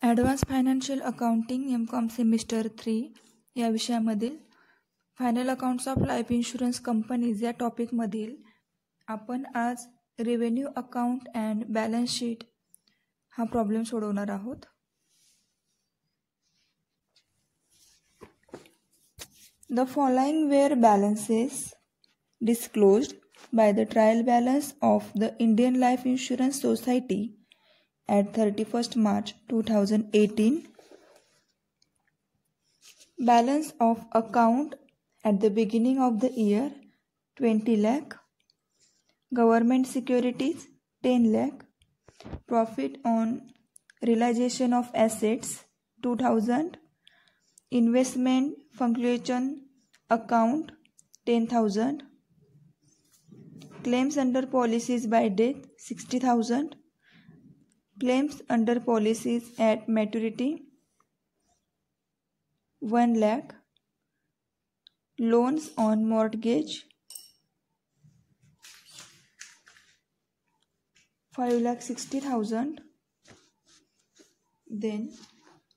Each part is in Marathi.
Advance financial accounting MCOM semester 3 या विषयामधील final accounts of life insurance companies या टॉपिकमधील आपण आज revenue account and balance sheet हा प्रॉब्लेम सोडवणार आहोत. The following were balances disclosed by the trial balance of the Indian Life Insurance Society at 31st March 2018. Balance of account at the beginning of the year 20 lakh. Government securities 10 lakh. Profit on realization of assets 2000. Investment fluctuation account 10,000. Claims under policies by death 60,000. Claims under policies at maturity 1 lakh. Loans on mortgage 5,60,000. Then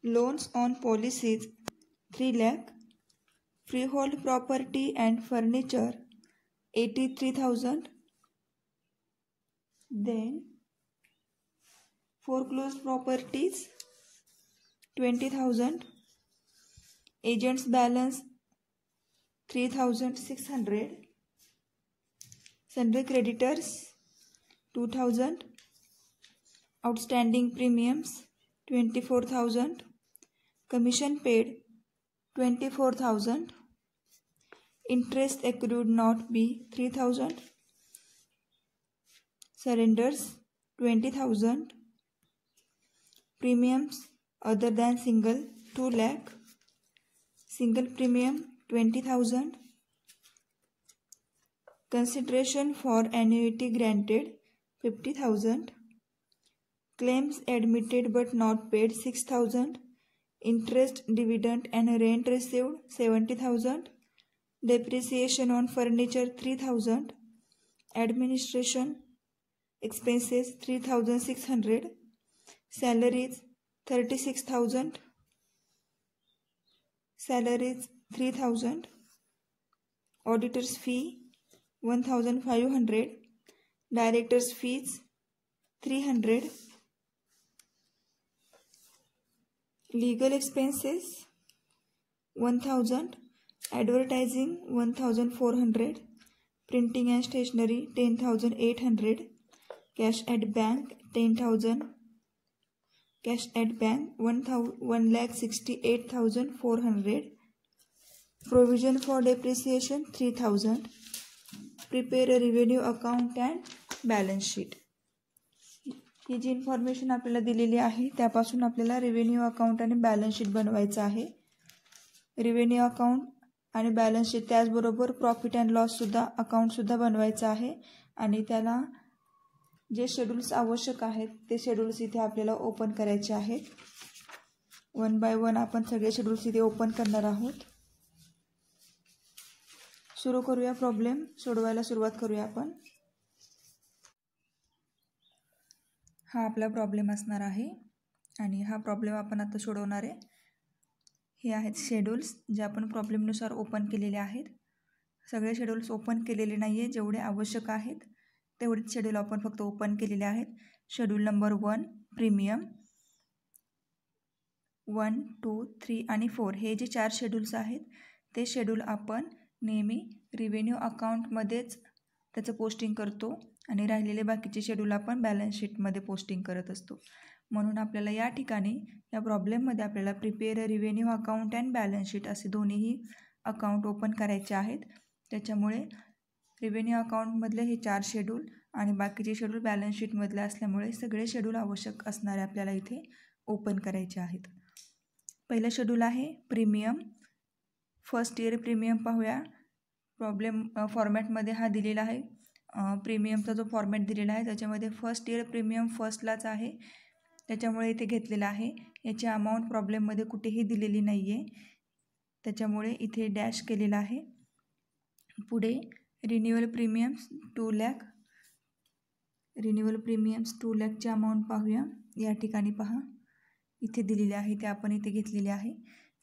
loans on policies 3 lakh. Freehold property and furniture 83,000. Then foreclosed properties 20,000. Agents balance 3,600. Sundry creditors 2,000. Outstanding premiums 24,000. Commission paid 24,000. Interest accrued not be 3,000. Surrenders 20,000. Premiums other than single 2 lakh. Single premium 20,000. Consideration for annuity granted 50,000. Claims admitted but not paid 6,000. Interest, dividend and rent received 70,000. Depreciation on furniture 3,000. Administration expenses 3,600. Salaries 36,000. Salaries 3,000. Auditor's fee 1,500. Director's fees 300. Legal expenses 1,000. Advertising 1,400. Printing and stationery 10,800. Cash at bank 10,000. Cash at bank 1,68,400. Provision for depreciation 3,000. Prepare a revenue account and balance sheet. ही जी इन्फॉर्मेशन आपल्याला दिलेली आहे त्यापासून आपल्याला रेव्हेन्यू अकाउंट आणि बॅलन्स शीट बनवायचं आहे. रेव्हेन्यू अकाउंट आणि बॅलन्स शीट त्याचबरोबर प्रॉफिट अँड लॉस सुद्धा अकाउंटसुद्धा बनवायचं आहे आणि त्याला जे शेड्यूल्स आवश्यक आहेत ते शेड्यूल्स इथे आपल्याला ओपन करायचे आहेत. 1 बाय 1 आपण सगळे शेड्यूल्स इथे ओपन करणार आहोत. सुरू करूया. प्रॉब्लेम सोडवायला सुरुवात करूया आपण. हा आपला प्रॉब्लेम असणार आहे आणि हा प्रॉब्लेम आपण आता सोडवणार आहे. हे आहेत शेड्यूल्स जे आपण प्रॉब्लेमनुसार ओपन केलेले आहेत. सगळे शेड्यूल्स ओपन केलेले नाही आहे. जेवढे आवश्यक आहेत तेवढेच शेड्यूल आपण फक्त ओपन केलेले आहेत. शेड्यूल नंबर 1 प्रीमियम 1, 2, 3 आणि 4 हे जे 4 शेड्यूल्स आहेत ते शेड्यूल आपण नेहमी रिव्हेन्यू अकाउंटमध्येच त्याचं पोस्टिंग करतो आणि राहिलेले बाकीचे शेड्यूल आपण बॅलन्स शीटमध्ये पोस्टिंग करत असतो. म्हणून आपल्याला या ठिकाणी या प्रॉब्लेममध्ये आपल्याला prepare revenue account and balance sheet असे दोन्हीही अकाउंट ओपन करायचे आहेत. त्याच्यामुळे रिव्हेन्यू अकाउंटमधले हे 4 शेड्यूल आणि बाकीचे शेड्यूल बॅलन्स शीटमधले असल्यामुळे सगळे शेड्यूल आवश्यक असणारे आपल्याला इथे ओपन करायचे आहेत. पहिलं शेड्यूल आहे प्रीमियम. फर्स्ट इयर प्रीमियम पाहूया. प्रॉब्लेम फॉर्मॅटमध्ये हा दिलेला आहे. प्रीमियमचा जो फॉर्मॅट दिलेला आहे त्याच्यामध्ये फर्स्ट इयर प्रीमियम फर्स्टलाच आहे त्याच्यामुळे इथे घेतलेला आहे. याची अमाऊंट प्रॉब्लेममध्ये कुठेही दिलेली नाही आहे त्याच्यामुळे इथे डॅश केलेला आहे. पुढे renewal premiums 2 lakh. Renewal premiums 2 लाखची अमाऊंट पाहूया. या ठिकाणी पहा इथे दिलेले आहे ते आपण इथे घेतलेले आहे.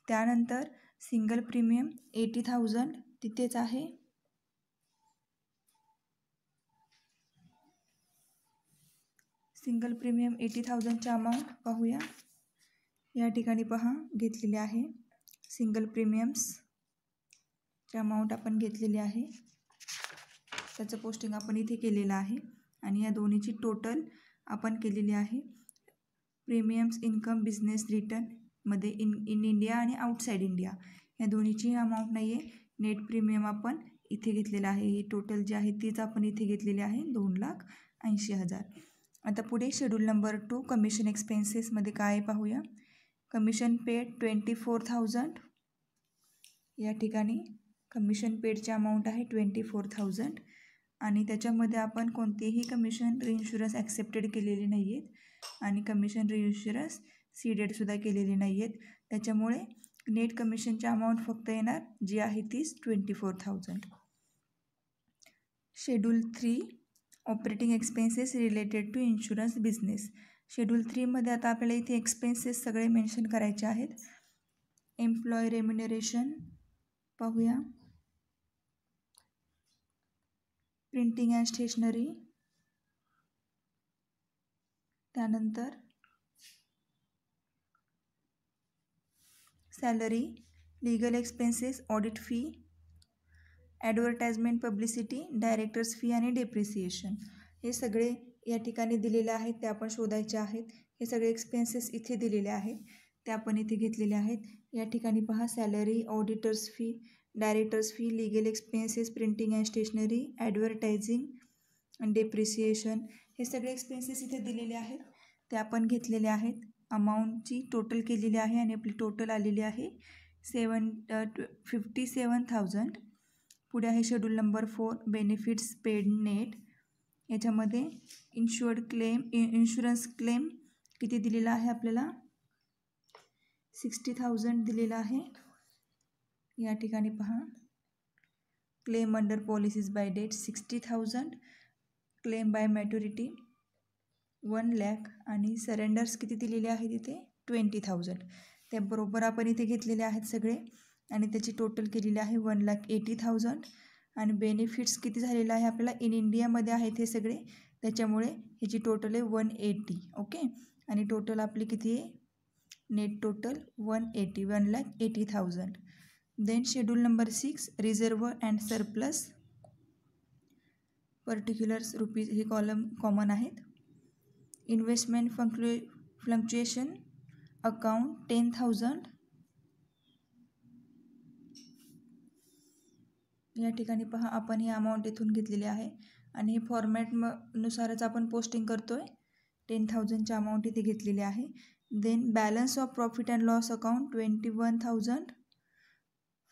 त्यानंतर सिंगल प्रीमियम 80,000 तिथेच आहे. सिंगल प्रीमियम 80,000ची अमाऊंट पाहूया. या ठिकाणी पहा घेतलेले आहे. सिंगल प्रीमियम्सची अमाऊंट आपण घेतलेली आहे. त्याचं पोस्टिंग आपण इथे केलेलं आहे आणि या दोन्हीची टोटल आपण केलेली आहे. प्रीमियम्स इन्कम बिझनेस रिटर्नमध्ये इन इंडिया आणि आउटसाईड इंडिया या दोन्हीची अमाऊंट नाही आहे. नेट प्रीमियम आपण इथे घेतलेला आहे. ही टोटल जी आहे तीच आपण इथे घेतलेली आहे 2,80,000. आता पुढे शेड्यूल नंबर 2 कमिशन एक्सपेन्सेसमध्ये काय पाहूया. Commission paid 24,000. या ठिकाणी कमिशन पेडची अमाऊंट आहे 24,000 आणि त्याच्यामध्ये आपण कोणतेही कमिशन रिइन्शुरन्स ॲक्सेप्टेड केलेले नाही आहेत आणि कमिशन रिइन्शुरन्स सीडेडसुद्धा केलेले नाही आहेत. त्याच्यामुळे नेट कमिशनची अमाऊंट फक्त येणार जी आहे तीच 24,000. Schedule 3 operating expenses related to insurance business. Schedule 3मध्ये आता आपल्याला इथे एक्सपेन्सेस सगळे मेन्शन करायचे आहेत. एम्प्लॉय रेम्युनरेशन पाहूया. प्रिंटिंग अँड स्टेशनरी, त्यानंतर salary, legal expenses, audit fee, advertisement publicity, directors fee आणि डेप्रिसिएशन हे सगळे या ठिकाणी दिलेले आहेत. ते आपण शोधायचे आहेत. हे सगळे एक्सपेन्सेस इथे दिलेले आहेत ते आपण इथे घेतलेले आहेत. या ठिकाणी पहा salary, auditors fee, directors fee, legal expenses, printing and stationery, advertising आणि डेप्रिसिएशन हे सगळे एक्सपेन्सेस इथे दिलेले आहेत ते आपण घेतलेले आहेत. अमाऊंटची टोटल केलेली आहे आणि आपली टोटल आलेली आहे 57,000. पुढे आहे schedule number 4 benefits paid net. याच्यामध्ये इन्शुरन्स क्लेम किती दिलेला आहे आपल्याला 60,000 दिलेला आहे. या ठिकाणी पहा claim under policies by date 60,000, claim by maturity 1,00,000 आणि सरेंडर्स किती दिलेले आहे तिथे 20,000. त्याबरोबर आपण इथे घेतलेले आहेत सगळे आणि त्याची टोटल केलेली आहे 1,80,000 आणि बेनिफिट्स किती झालेलं आहे आपल्याला इन इंडियामध्ये आहेत हे सगळे त्याच्यामुळे ह्याची टोटल आहे 180. ओके आणि टोटल आपली किती आहे net total 1,80,000. Then schedule number 6 reserve and surplus particulars rupees हे कॉलम कॉमन आहेत. Investment fluctuation account 10,000. या ठिकाणी पहा आपण ही अमाऊंट इथून घेतलेली आहे आणि हे फॉर्मॅटनुसारच आपण पोस्टिंग करतो आहे. 10,000ची अमाऊंट इथे घेतलेली आहे. Then balance of profit and loss account 21,000,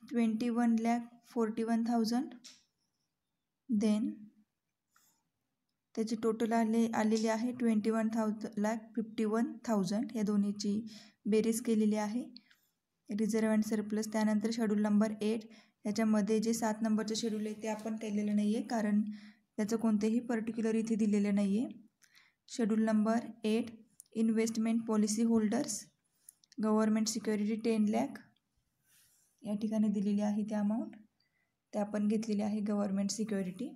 21,41,000. Then त्याची टोटल आलेली आहे 21,51,000. या दोन्हीची बेरीज केलेली आहे रिझर्व अँड सरप्लस. त्यानंतर शेड्यूल नंबर 8 याच्यामध्ये जे 7 नंबरचं शेड्यूल आहे ते आपण केलेलं नाही आहे कारण त्याचं कोणतेही पर्टिक्युलर इथे दिलेलं नाही आहे. Schedule number 8 investment policy holders government security 10,00,000 या ठिकाणी दिलेली आहे ती अमाऊंट ते आपण घेतलेली आहे गव्हर्मेंट सिक्युरिटी.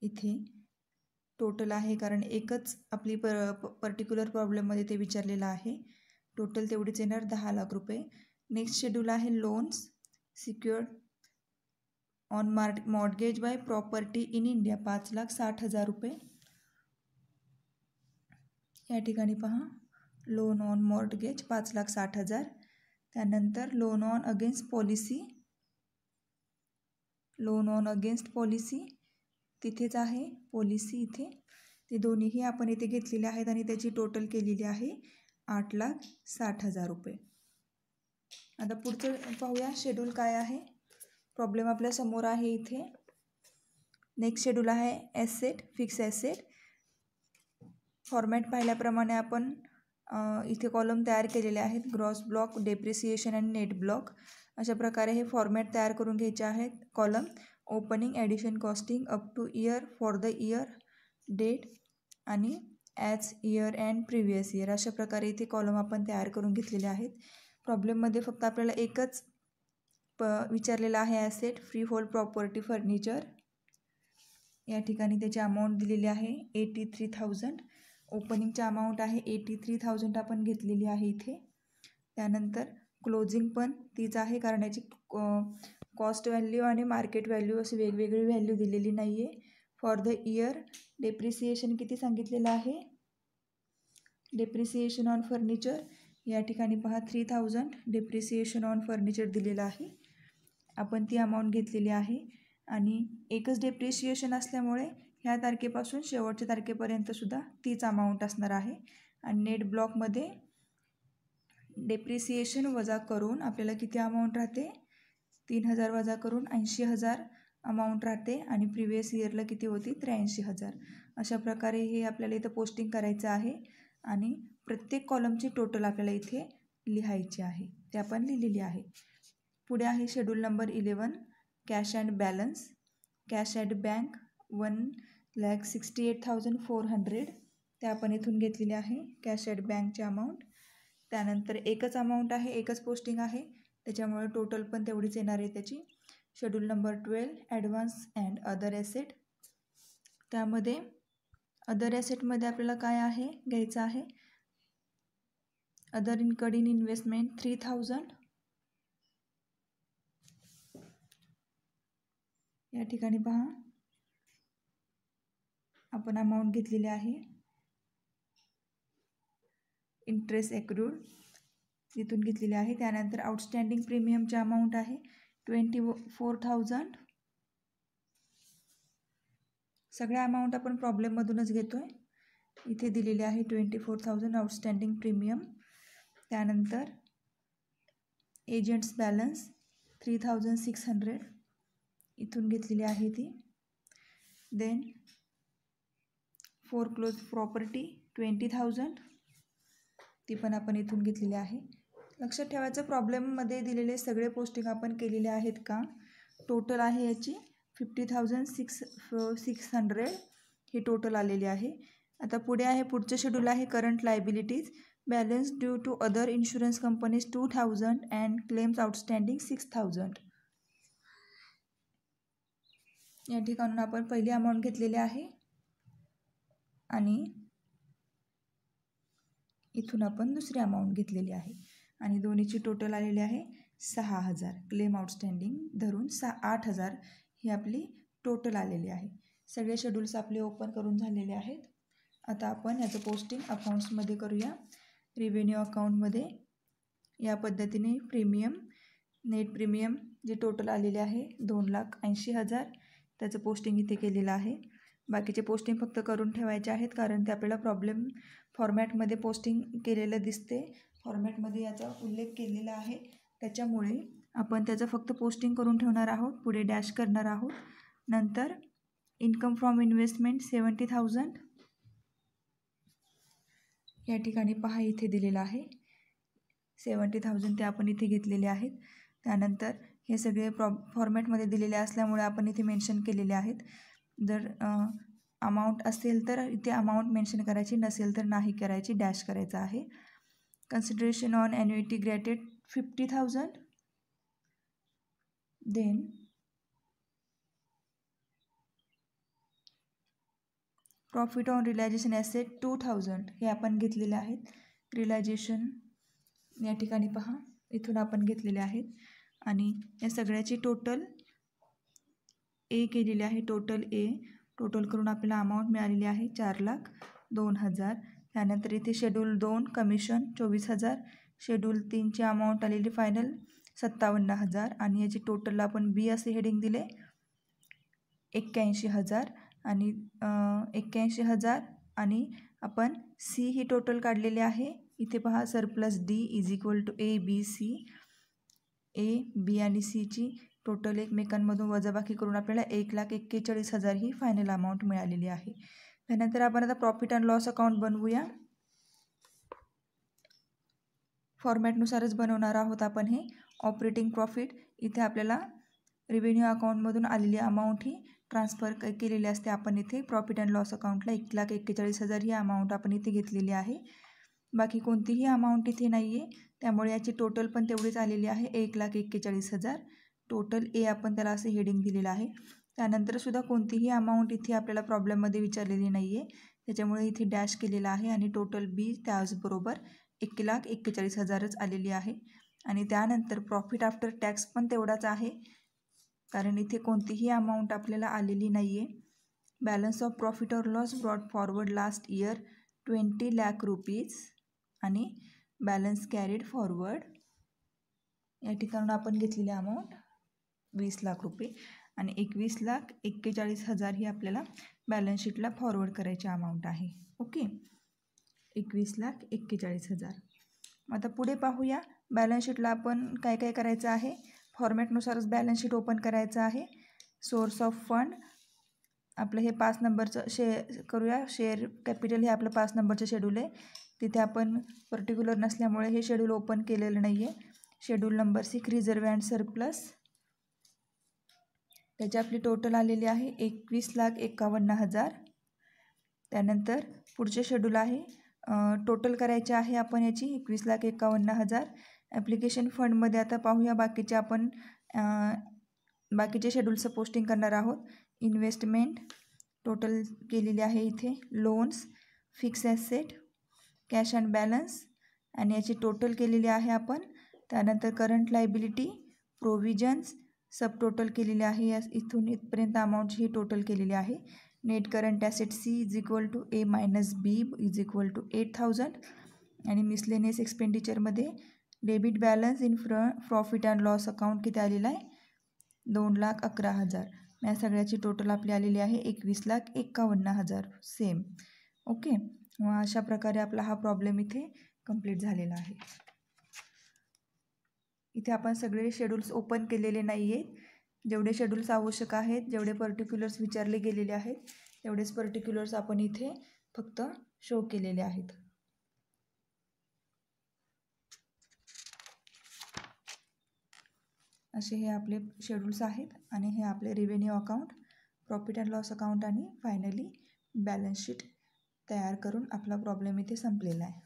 इथे टोटल आहे कारण एकच आपली पर्टिक्युलर प्रॉब्लेममध्ये ते विचारलेलं आहे. टोटल तेवढीच येणार 10,00,000 रुपये. नेक्स्ट शेड्यूल आहे loans secured on mortgage by property in India 5,60,000 रुपये. या ठिकाणी पहा लोन ऑन मॉर्टगेज 5,60,000. त्यानंतर लोन ऑन अगेन्स्ट पॉलिसी तिथेच आहे पॉलिसी इथे. ते दोन्हीही आपण इथे घेतलेले आहेत आणि त्याची टोटल केलेली आहे 8,60,000 रुपये. आता पुढचं पाहूया शेड्यूल काय आहे. प्रॉब्लेम आपल्या समोर आहे इथे. नेक्स्ट शेड्यूल आहे ॲसेट फिक्स ॲसेट. फॉर्मॅट पाहिल्याप्रमाणे आपण इथे कॉलम तयार केलेले आहेत. ग्रॉस ब्लॉक, डेप्रिसिएशन आणि नेट ब्लॉक अशा प्रकारे हे फॉर्मॅट तयार करून घ्यायचे आहेत. Column opening addition costing up to year for the year date आणि as year and previous year अशा प्रकारे इथे कॉलम आपण तयार करून घेतलेले आहेत. प्रॉब्लेममध्ये फक्त आपल्याला एकच विचारलेला आहे asset free hold property furniture. या ठिकाणी त्याची अमाऊंट दिलेली आहे 83,000. ओपनिंगची अमाऊंट आहे 83,000 आपण घेतलेली आहे इथे. त्यानंतर क्लोजिंग पण तीच आहे, कारण याची कॉस्ट व्हॅल्यू आणि मार्केट व्हॅल्यू अशी वेगवेगळी व्हॅल्यू दिलेली नाही आहे. फॉर द इयर डेप्रिसिएशन किती सांगितलेलं आहे, डेप्रिसिएशन ऑन फर्निचर या ठिकाणी पहा 3,000 डेप्रिसिएशन ऑन फर्निचर दिलेलं आहे. आपण ती अमाऊंट घेतलेली आहे आणि एकच डेप्रिसिएशन असल्यामुळे ह्या तारखेपासून शेवटच्या तारखेपर्यंतसुद्धा तीच अमाऊंट असणार आहे. आणि नेट ब्लॉकमध्ये डेप्रिसिएशन वजा करून आपल्याला किती अमाऊंट राहते, 3,000 वजा करून 80,000 अमाऊंट राहते आणि प्रिव्हियस इयरला किती होती 83,000. अशा प्रकारे हे आपल्याला इथं पोस्टिंग करायचं आहे आणि प्रत्येक कॉलमची टोटल आपल्याला इथे लिहायची आहे, ते आपण लिहिलेली आहे. पुढे आहे schedule number 11 cash and balance. Cash at bank 1,68,400 ते आपण इथून घेतलेले आहे कॅश ॲट बँकची अमाऊंट. त्यानंतर एकच अमाऊंट आहे, एकच पोस्टिंग आहे, त्याच्यामुळे टोटल पण तेवढीच येणार आहे त्याची. Schedule number 12 advance and other asset. त्यामध्ये अदर ॲसेटमध्ये आपल्याला काय आहे घ्यायचं आहे, अदर इन्कम इन इन्व्हेस्टमेंट 3,000. या ठिकाणी पहा आपण अमाऊंट घेतलेली आहे. इंटरेस्ट ॲक्रूड इथून घेतलेली आहे. त्यानंतर आउटस्टँडिंग प्रीमियमची अमाऊंट आहे 24,000. सगळ्या अमाऊंट आपण प्रॉब्लेममधूनच घेतो आहे. इथे दिलेली आहे 24,000 आउटस्टँडिंग प्रीमियम. त्यानंतर एजंट्स बॅलन्स 3,600 इथून घेतलेली आहे ती. देन फोरक्लोज प्रॉपर्टी 20,000 ती पण आपण इथून घेतलेली आहे. लक्षात ठेवायचं प्रॉब्लेममध्ये दिलेले सगळे पोस्टिंग आपण केलेले आहेत का. टोटल आहे याची 50,600 ही टोटल आलेली आहे. आता पुढे आहे पुढचं शेड्यूल आहे current liabilities. Balance due to other insurance companies 2,000 and claims outstanding 6,000. या ठिकाणून आपण पहिली अमाऊंट घेतलेली आहे आणि इथून आपण दुसरी अमाऊंट घेतलेली आहे आणि दोन्हीची टोटल आलेली आहे 6,000. क्लेम आउटस्टँडिंग धरून 8,000 ही आपली टोटल आलेली आहे. सगळे शेड्यूल्स आपले ओपन करून झालेले आहेत. आता आपण याचं पोस्टिंग अकाउंट्समध्ये करूया. रिव्हेन्यू अकाउंटमध्ये या पद्धतीने प्रीमियम नेट प्रीमियम जे टोटल आलेले आहे 2,80,000 त्याचं पोस्टिंग इथे केलेलं आहे. बाकीचे पोस्टिंग फक्त करून ठेवायचे आहेत, कारण ते आपल्याला प्रॉब्लेम फॉर्मॅटमध्ये पोस्टिंग केलेलं दिसते. फॉर्मॅटमध्ये याचा उल्लेख केलेला आहे, त्याच्यामुळे आपण त्याचं फक्त पोस्टिंग करून ठेवणार आहोत. पुढे डॅश करणार आहोत. नंतर इन्कम फ्रॉम इन्व्हेस्टमेंट 70,000 या ठिकाणी पहा इथे दिलेलं आहे 70,000 ते आपण इथे घेतलेले आहेत. त्यानंतर हे सगळे फॉर्मॅटमध्ये दिलेले असल्यामुळे आपण इथे मेन्शन केलेले आहेत. जर अमाऊंट असेल तर इथे अमाऊंट मेन्शन करायची, नसेल तर नाही करायची, डॅश करायचं आहे. Consideration on annuity granted 50,000. Then profit on realization asset 2,000 हे आपण घेतलेले आहेत. रिलायझेशन या ठिकाणी पहा इथून आपण घेतलेले आहेत आणि या सगळ्याची टोटल ए केलेली आहे. टोटल करून आपल्याला अमाऊंट मिळालेली आहे 4,02,000. त्यानंतर इथे शेड्यूल 2 कमिशन 24,000. शेड्यूल 3ची अमाऊंट आलेली फायनल 57,000 आणि याची टोटलला आपण बी असे हेडिंग दिले 81,000 आणि 81,000 आणि आपण सी ही टोटल काढलेली आहे. इथे पहा surplus D is equal to A B C. A B आणि सीची टोटल एकमेकांमधून वजाबाकी करून आपल्याला 1,41,000 ही फायनल अमाऊंट मिळालेली आहे. त्यानंतर आपण आता प्रॉफिट अँड लॉस अकाउंट बनवूया. फॉर्मॅटनुसारच बनवणार आहोत आपण हे. ऑपरेटिंग प्रॉफिट इथे आपल्याला रेव्हेन्यू अकाउंटमधून आलेली अमाऊंट ही ट्रान्सफर केलेली असते आपण इथे प्रॉफिट अँड लॉस अकाउंटला. 1,41,000 ही अमाऊंट आपण इथे घेतलेली आहे. बाकी कोणतीही अमाऊंट इथे नाही आहे, त्यामुळे याची टोटल पण तेवढीच आलेली आहे 1,41,000. टोटल ए आपण त्याला असं हेडिंग दिलेलं आहे. त्यानंतरसुद्धा कोणतीही अमाऊंट इथे आपल्याला प्रॉब्लेममध्ये विचारलेली नाही आहे, त्याच्यामुळे इथे डॅश केलेला आहे आणि टोटल बी त्याचबरोबर 1,41,000च आलेली आहे. आणि त्यानंतर प्रॉफिट आफ्टर टॅक्स पण तेवढाच आहे, कारण इथे कोणतीही अमाऊंट आपल्याला आलेली नाही आहे. Balance of profit or loss brought forward last year 20 lakh rupees आणि बॅलन्स कॅरीड फॉरवर्ड या ठिकाणून आपण घेतलेली अमाऊंट 20 लाख रुपये आणि 21,41,000 ही आपल्याला बॅलन्स शीटला फॉरवर्ड करायची अमाऊंट आहे. ओके, 21,41,000. आता पुढे पाहूया. बॅलन्स शीटला आपण काय काय करायचं आहे. फॉर्मॅटनुसारच बॅलन्स शीट ओपन करायचं आहे. सोर्स ऑफ फंड आपलं हे 5 नंबरचं करूया. शेअर कॅपिटल हे आपलं 5 नंबरचं शेड्यूल आहे. तिथे आपण पर्टिक्युलर नसल्यामुळे हे शेड्यूल ओपन केलेलं नाही आहे. Schedule number 6 reserve and surplus, त्याची आपली टोटल आलेली आहे 21,51,000. त्यानंतर पुढचे शेड्यूल आहे टोटल करायचे आहे आपण याची 21,51,000. ॲप्लिकेशन फंडमध्ये आता पाहूया बाकीचे आपण बाकीचे शेड्यूलचं पोस्टिंग करणार आहोत. इन्व्हेस्टमेंट टोटल केलेली आहे इथे. Loans, fix asset, cash and balance आणि याची टोटल केलेली आहे आपण. त्यानंतर current liability, provisions sub total केलेली आहे. या इथून इथपर्यंत अमाऊंटची ही टोटल केलेली आहे. Net current asset c is equal to a minus b is equal to 8,000 आणि मिसलेनियस एक्सपेंडिचरमध्ये debit balance in profit and loss account किती आलेला आहे 2,11,000. या सगळ्याची टोटल आपली आलेली आहे 21,51,000 सेम. ओके, मग अशा प्रकारे आपला हा प्रॉब्लेम इथे कंप्लीट झालेला आहे. इथे आपण सगळे शेड्यूल्स ओपन केलेले नाही आहेत. जेवढे शेड्यूल्स आवश्यक आहेत, जेवढे पर्टिक्युलर्स विचारले गेलेले आहेत, तेवढेच पर्टिक्युलर्स आपण इथे फक्त शो केलेले आहेत. असे हे आपले शेड्यूल्स आहेत आणि हे आपले revenue account, profit and loss account आणि फायनली बॅलन्स शीट तयार करून आपला प्रॉब्लेम इथे संपलेला आहे.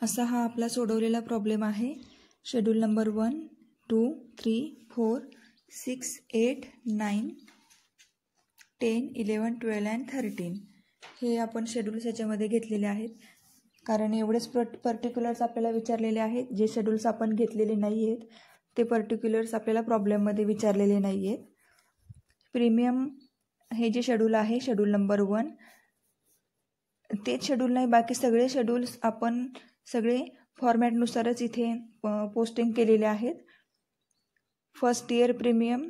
असा हा आपला सोडवलेला प्रॉब्लेम आहे. शेड्यूल नंबर 1, 2, 3, 4, 6, 8, 9, 10, 11, 12 अँड 13 हे आपण शेड्यूल्स याच्यामध्ये घेतलेले आहेत, कारण एवढेच पर्टिक्युलर्स आपल्याला विचारलेले आहेत. जे शेड्यूल्स आपण घेतलेले नाही आहेत ते पर्टिक्युलर्स आपल्याला प्रॉब्लेममध्ये विचारलेले नाही आहेत. प्रीमियम हे जे शेड्यूल आहे शेड्यूल नंबर 1 तेच शेड्यूल नाही, बाकी सगळे शेड्यूल्स आपण सगळे फॉर्मॅटनुसारच इथे पोस्टिंग केलेले आहेत. फर्स्ट इयर प्रीमियम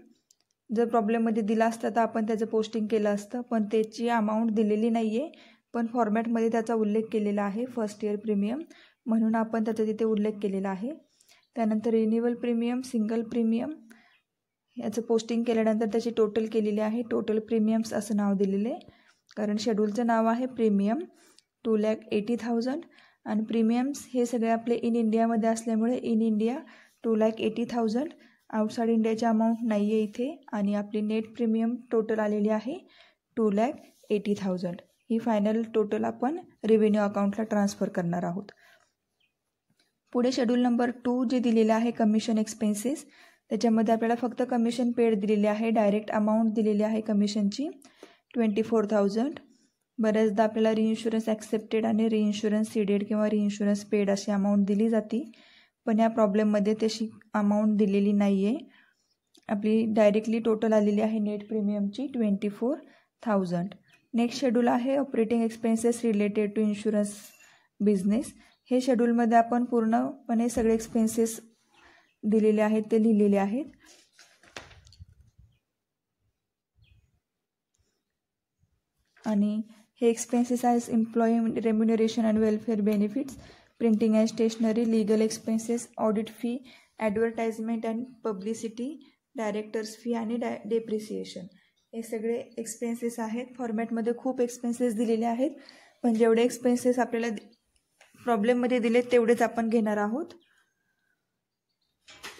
जर प्रॉब्लेममध्ये दिला असता तर आपण त्याचं पोस्टिंग केलं असतं, पण त्याची अमाऊंट दिलेली नाही आहे, पण फॉर्मॅटमध्ये त्याचा उल्लेख केलेला आहे फर्स्ट इयर प्रीमियम, म्हणून आपण त्याचा तिथे उल्लेख केलेला आहे. त्यानंतर रिन्युअल प्रीमियम, सिंगल प्रीमियम याचं पोस्टिंग केल्यानंतर त्याची टोटल केलेली आहे. टोटल प्रीमियम्स असं नाव दिलेले आहे, कारण शेड्यूलचं नाव आहे प्रीमियम 2,80,000 आणि प्रीमियम्स हे सगळे आपले इन इंडियामध्ये असल्यामुळे इन इंडिया 2,80,000. आउटसाईड इंडियाची अमाऊंट नाही आहे इथे. आणि आपली नेट प्रीमियम टोटल आलेली आहे 2,80,000. ही फायनल टोटल आपण रेव्हेन्यू अकाउंटला ट्रान्सफर करणार आहोत. पुढे शेड्यूल नंबर 2 जे दिलेले आहे कमिशन एक्सपेन्सेस, त्याच्यामध्ये आपल्याला फक्त कमिशन पेड दिलेली आहे. डायरेक्ट अमाऊंट दिलेली आहे कमिशनची 24,000. बऱ्याचदा आपल्याला रिइन्शुरन्स ॲक्सेप्टेड आणि रिइन्शुरन्स सीडेड किंवा रिइन्शुरन्स पेड अशी अमाऊंट दिली जाते, पण या प्रॉब्लेममध्ये तशी अमाऊंट दिलेली नाही आहे. आपली डायरेक्टली टोटल आलेली आहे नेट प्रीमियमची 24,000. नेक्स्ट शेड्यूल आहे operating expenses related to insurance business. हे शेड्यूलमध्ये आपण पूर्णपणे सगळे एक्सपेन्सेस दिलेले आहेत ते लिहिलेले आहेत. आणि हे एक्सपेन्सेस आहेत employee remuneration and welfare benefits, printing and stationery, legal expenses, audit fee, advertisement and publicity, directors fee आणि डेप्रिसिएशन. हे सगळे एक्सपेन्सेस आहेत. फॉर्मॅटमध्ये खूप एक्सपेन्सेस दिलेले आहेत, पण जेवढे एक्सपेन्सेस आपल्याला प्रॉब्लेममध्ये दिलेत तेवढेच आपण घेणार आहोत.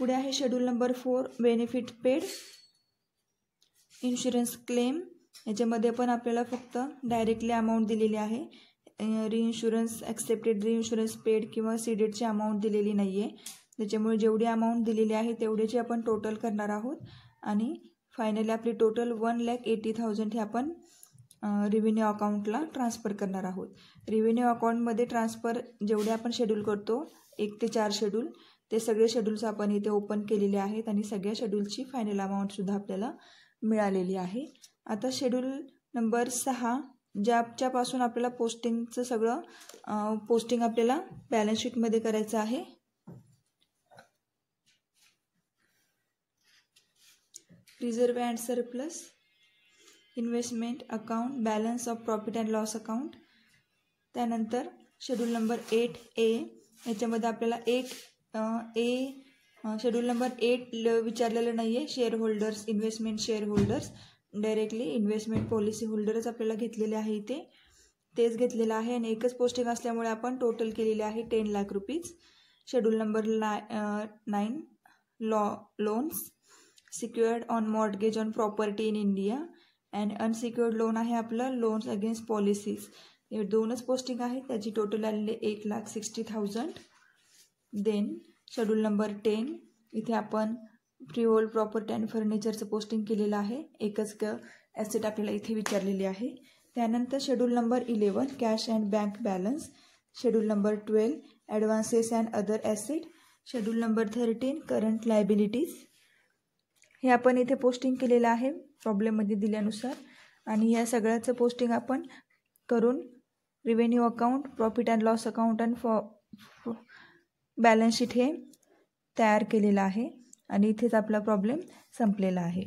पुढे आहे schedule number 4 benefit paid insurance claim. याच्यामध्ये पण आपल्याला फक्त डायरेक्टली अमाऊंट दिलेली आहे. रिइन्शुरन्स ॲक्सेप्टेड, रिइन्शुरन्स पेड किंवा सीडेडची अमाऊंट दिलेली नाही आहे. त्याच्यामुळे जेवढी अमाऊंट दिलेली आहे तेवढ्याची आपण टोटल करणार आहोत आणि फायनली आपली टोटल 1,80,000 हे आपण रेव्हेन्यू अकाउंटला ट्रान्सफर करणार आहोत. रेव्हेन्यू अकाउंटमध्ये ट्रान्सफर जेवढे आपण शेड्यूल करतो 1 ते 4 शेड्यूल, ते सगळे शेड्यूल्स आपण इथे ओपन केलेले आहेत आणि सगळ्या शेड्यूलची फायनल अमाऊंटसुद्धा आपल्याला मिळालेली आहे. आता शेड्यूल नंबर 6 ज्याच्यापासून आपल्याला पोस्टिंगचं सगळं पोस्टिंग आपल्याला बॅलन्स शीटमध्ये करायचं आहे. Reserve and surplus, investment account, balance of profit and loss account. त्यानंतर शेड्यूल नंबर 8A याच्यामध्ये आपल्याला शेड्यूल नंबर 8 विचारलेलं नाही आहे. Share holders, investment share holders, directly investment policy होल्डरच आपल्याला घेतलेले आहे. इथे तेच घेतलेलं आहे आणि एकच पोस्टिंग असल्यामुळे आपण टोटल केलेले आहे 10 lakh rupees. Schedule number 9 loans secured on mortgage on property in India and unsecured loan आहे आपलं लोन्स अगेन्स्ट पॉलिसीज. हे 2च पोस्टिंग आहेत, त्याची टोटल आलेले 1,60,000. देन शेड्यूल नंबर 10 इथे आपण फ्री होल्ड प्रॉपर्टी अँड फर्निचरचं पोस्टिंग केलेलं आहे. एकच ॲसेट आपल्याला इथे विचारलेली आहे. त्यानंतर schedule number 11 cash and bank balance. Schedule number 12 advances and other asset. Schedule number 13 current liabilities. हे आपण इथे पोस्टिंग केलेलं आहे प्रॉब्लेममध्ये दिल्यानुसार आणि या सगळ्याचं पोस्टिंग आपण करून revenue account, profit and loss account आणि बॅलन्स शीट हे तयार केलेलं आहे आणि इथेच आपला प्रॉब्लेम संपलेला आहे.